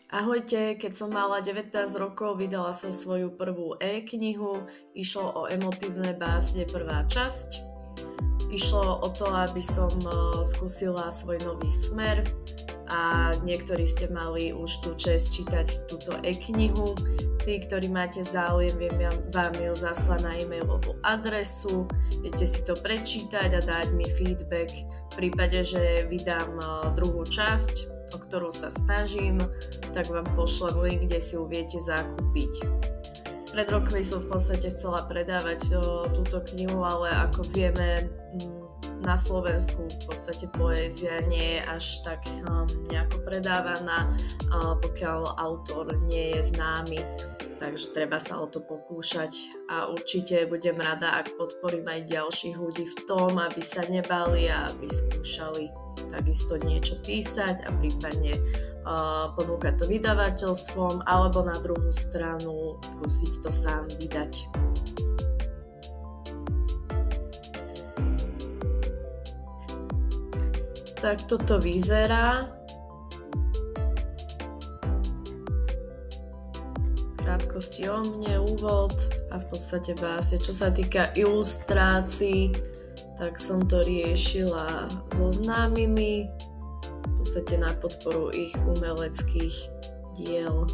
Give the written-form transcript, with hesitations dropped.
Ahojte, keď som mala 19 rokov, vydala som svoju prvú e-knihu. Išlo o emotívne básne prvá časť. Išlo o to, aby som skúsila svoj nový smer a niektorí ste mali už tú česť čítať túto e-knihu. Tí, ktorí máte záujem, viem vám ju zaslať na e-mailovú adresu. Viete si to prečítať a dať mi feedback v prípade, že vydám druhú časť, o ktorú sa snažím, tak vám pošlem link, kde si ju viete zakúpiť. Pred rokmi som v podstate chcela predávať túto knihu, ale ako vieme, na Slovensku v podstate poézia nie je až tak nejako predávaná, pokiaľ autor nie je známy, takže treba sa o to pokúšať a určite budem rada, ak podporím aj ďalších ľudí v tom, aby sa nebali a aby skúšali takisto niečo písať a prípadne ponúkať to vydavateľstvom alebo na druhú stranu skúsiť to sám vydať. Tak toto vyzerá. Krátkosti o mne, úvod a v podstate básne. Čo sa týka ilustrácií, tak som to riešila so známymi, v podstate na podporu ich umeleckých diel.